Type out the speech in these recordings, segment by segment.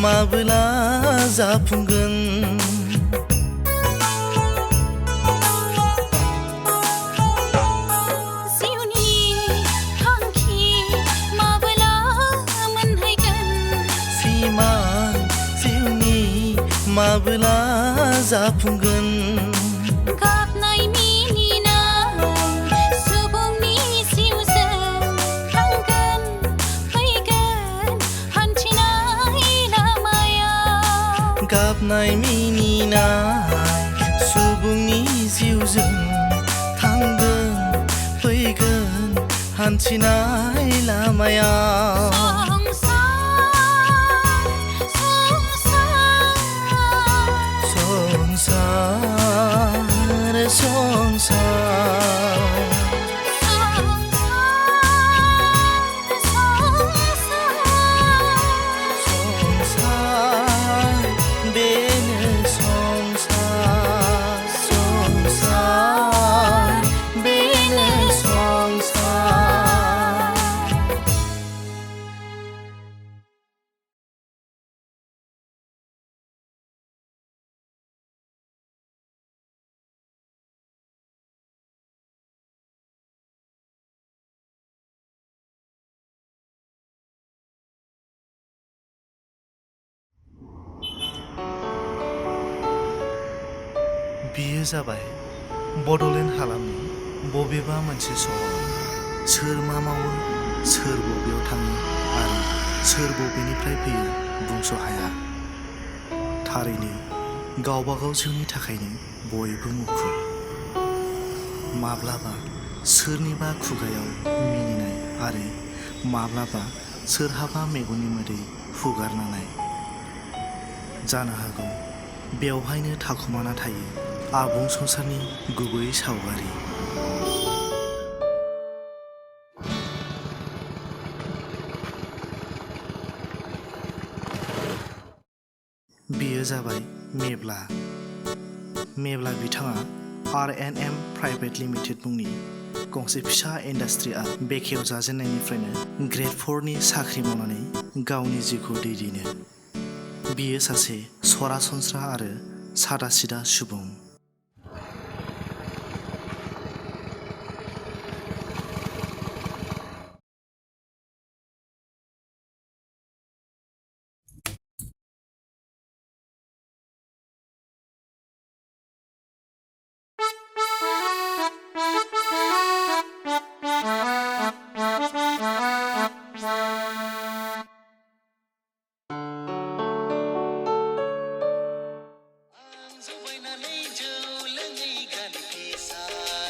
माबोला जाफुंगोन जिउनि थांखि माबोला मोनहैगोन सिमां जिउनि माबोला जाफुंगोन गाबनाय मिनिनाय सुबुंनि जिउजों थांगोन फैगोन हान्थिनाय लामायाव गाबनाय मिनिनाय सुबुंनि जिउजों थांगोन फैगोन हान्थिनाय लामायाव संसार संसार संसार बेनो संसार संसार बेनो संसार बियो जाबाय बड'लेण्ड हालामनि बबेबा मोनसे सहर सोर मा मावो सोर बबेयाव थाङो आरो सोर बबेनिफ्राय फैयो बुंस' हाया थारैनो गावबागाव जिउनि थाखायनो बयबो मुखुब माब्लाबा सोरनिबा खुगायाव मिनिनाय आरो माब्लाबा सोरहाबा मेगननि मोदै हुगारनाय जानो हागौ बेवहायनो थाखुमाना थायो आबुं संसारनि गुबै सावगारि बियो जाबाय मेब्ला बिथाङा R&M प्राइभेट लिमिटेड मुंनि गंसे फिसा इन्डास्ट्रिया बेखेव जाजेननायनिफ्रायनो ग्रेड 4 नि साख्रि मावनानै गावनि जिउखौ दैदेनो बियो सासे सरासनस्रा आरो सादा सिदा सुबुं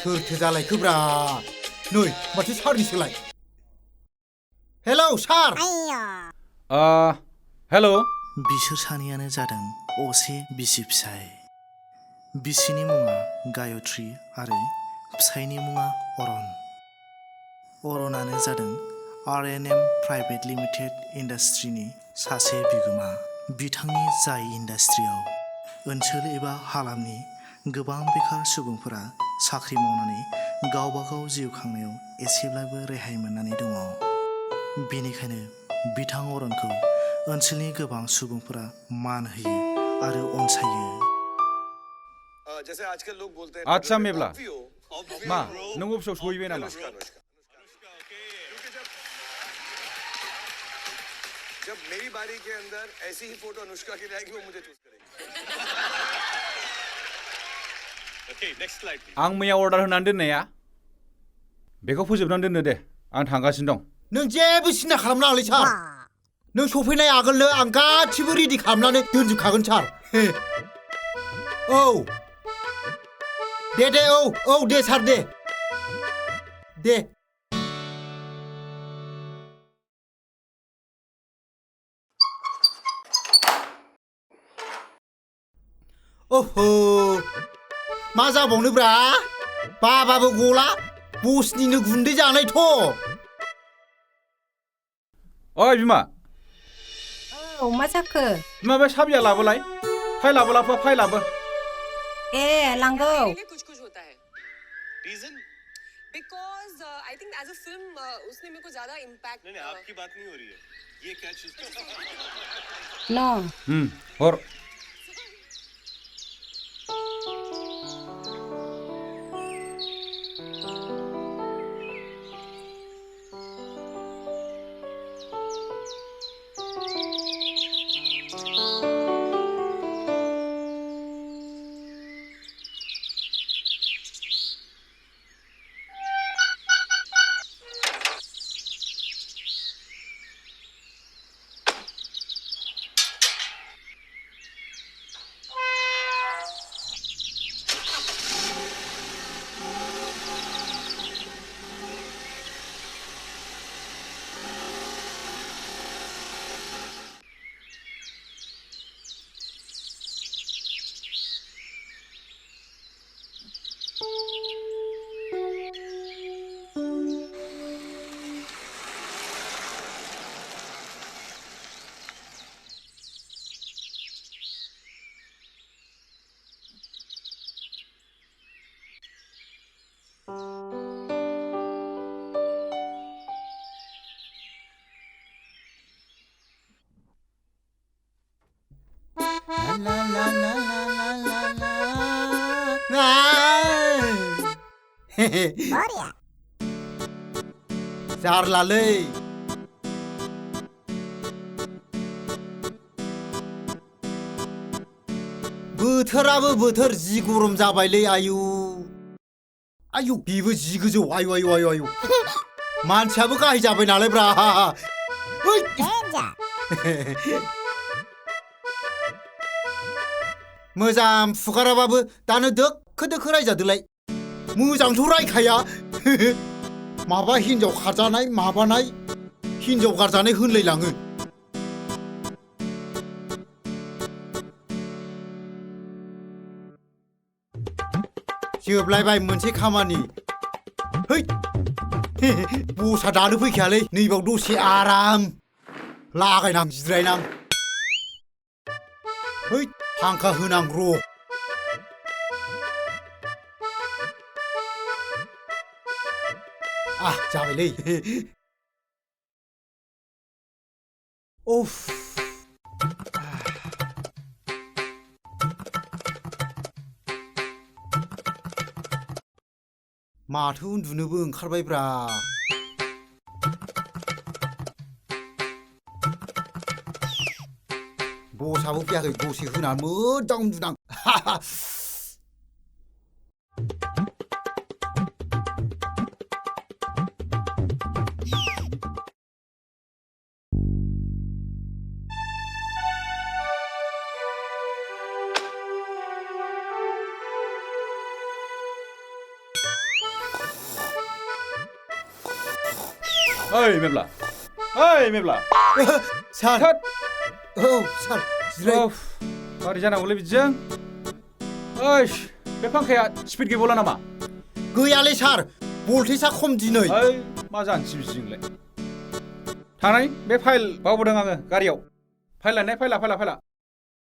सोरथो जालायखोब्रा नै माथो सारनिसोलाय हेलौ सार हेलौ बिसोर सानैयानो जादों असे बिसि फिसाय बिसिनि मुङा गायत्री आरो फिसायनि मुङा अरनानो जादों R&M प्राइभेट लिमिटेड इन्डास्ट्रिनि सासे बिगोमा बिथांनि जाय इन्डास्ट्रियाव ओनसोल एबा हालामनि गोबां बेखार सुबुंफोरा साख्रि मावनानै गावबागाव जिउ खांनायाव एसेब्लाबो रेहाय मोननानै दङ बेनिखायनो बिथां अरनखौ ओनसोलनि गोबां सुबुंफोरा मान होयो आरो अनसायो आच्छा मेब्ला मा नों अफिसाव सहैबाय नामा जब मेरी बारी के अंदर ऐसी ही फोटो अनुष्का की रहेगी वो मुझे चूज करेगी Okay, next slide, please. आं मैया अर्डार होनानै दोननाया बेखौ फोजोबनानै दोननो दे आं थांगासिनो दं नों जेबो सिन्था खालामनाङालै सार नों सफैनाय आगोलनो आं गासिबो रेडि खालामनानै दोनजोबखागोन सार औ दे औ दे सार दे ओहो मा जाबावनोब्रा बाबाबो गला बसनिनो गुन्दै जानायथ' ओइ बिमा औ मा जाखो बिमा बे साबिया लाबोलाय फाइ लाबो ए लांगौ Because I think as a film, उसने मेरे को ज़्यादा impact. नहीं आपकी बात नहीं हो रही है ये क्या चीज No. हर जारलालै बोथोराबो बोथोर जि गरम जाबायलै आयु आयु बेबो जि गोजौ आयु आयु आयु आयु मानसियाबो गाहाय जाबाय नालाय ब्रा मोजां फुगाराबाबो दानो दोखो दोखो रायजादोलाय मोजांथ' रायखाया माबा हिनजाव खारजानाय माबानाय हिनजाव गारजानाय होनलायलाङो जोबलायबाय मोनसे खामानि है बसा दानो फैखायालै नैबाव दसे आराम लागायनां जिरायनां है फांखा होनां र' जाबायलै उफ माथो उन्दुनोबो ओंखारबायब्रा बसाबो फैयाखै दसे होनानै मोजां उन्दुनां ओइ मेब्ला सार थोद औ सार जिराय मारै जानांगौलै बिदिजों ओइस बे फांखाया स्पिड गैबावला नामा गैयालै सार भल्टेजआ खम दिनै ओइ मा जानोसै बिदिजोंलाय थांनाय बे फाइल बावबोदों आङो गारियाव फाइल लानाय फाइला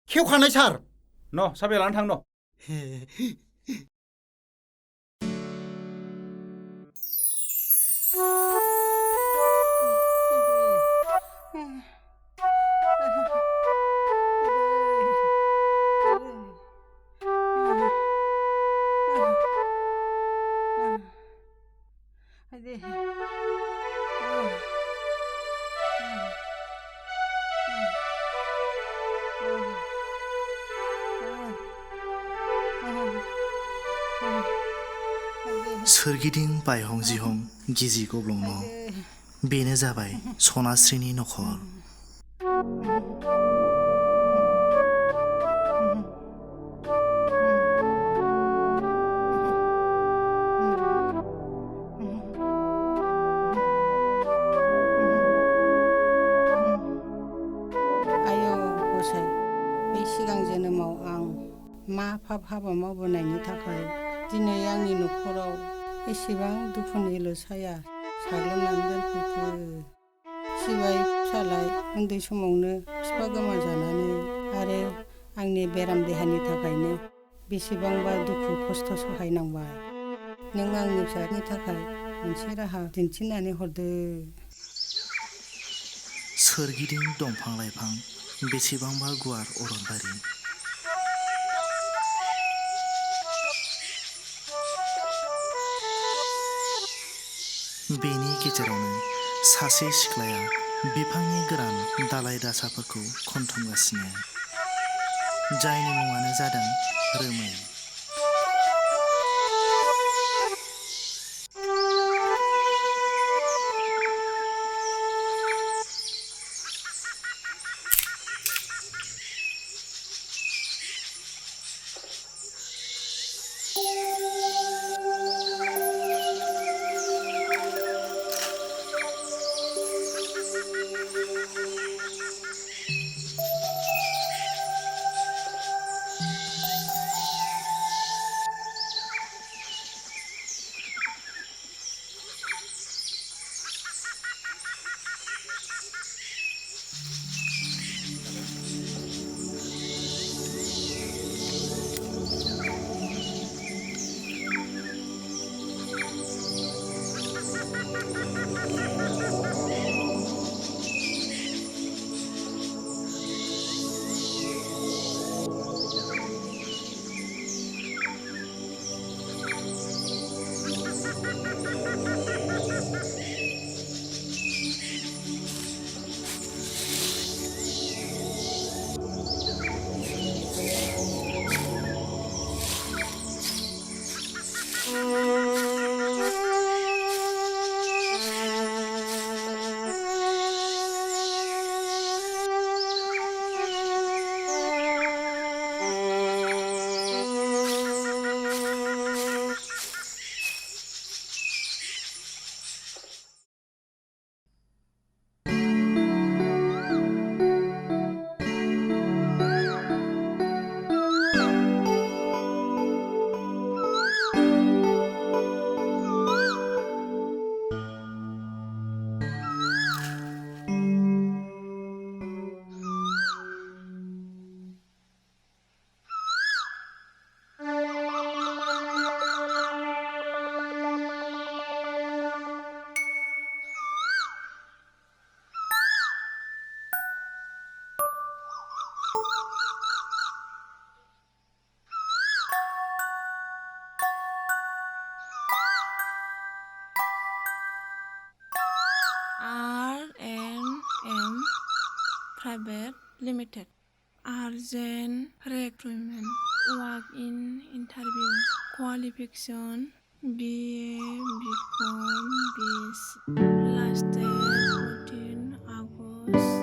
खेवखानाय सार न' साबिया लानानै थां न' सोरगिदिं बायहं जिहं गिजि गब्लं न' बेनो जाबाय सनास्रिनि नखर मा पाप हाबा मावबोनायनि थाखाय दिनै आंनि नखराव एसेबां दुखुनि साया साग्लोबनानै दोनफैखो सिबाय फिसालाय उन्दै समावनो बिफा गोमाजानानै आरो आंनि बेराम देहानि थाखायनो बेसेबांबा दुखु खस्थ' सहायनांबाय नों आंनि फिसानि थाखाय मोनसे राहा दिन्थिनानै हरदो। सोरगिदिं दंफां लाइफां बेसेबांबा गुवार अरनबारि। बेनि गेजेरावनो सासे सिख्लाया बिफांनि गोरान दालाइ दासाफोरखौ खनथुमगासिनो, जायनि मुङानो जादों रोमै। Private Limited. Urgent recruitment. Work in interview. Qualification BA BCom BSc. Last date 14 August.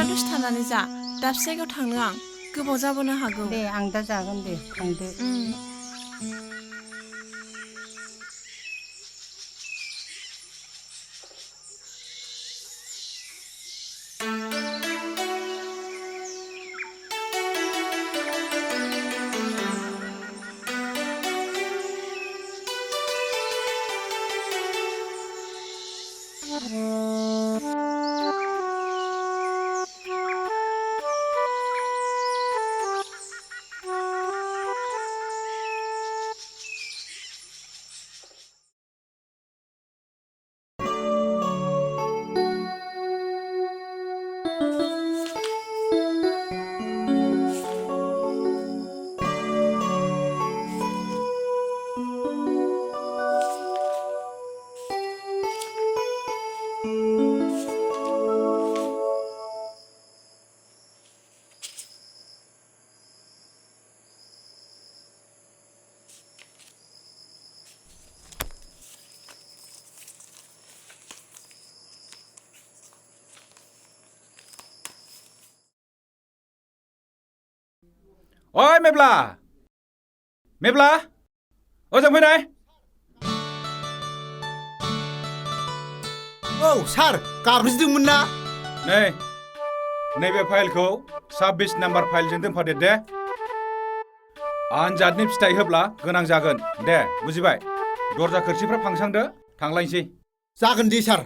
दसे थानानै जा दाबसे जायगायाव थांनो आं गोबाव जाबोनो हागौ दे आं दा जागोन दे थांदो ओइ मेब्ला ओजों फैनाय औ सार गाबज्रिदोंमोन ना नै नैबे फाइलखौ 26 नाम्बार फाइलजों दोनफादेर दे आनजादनि फिथाइ होब्ला गोनां जागोन दे बुजिबाय दरजा खोरखिफ्रा फांसांदो थांलायनोसै जागोन दे सार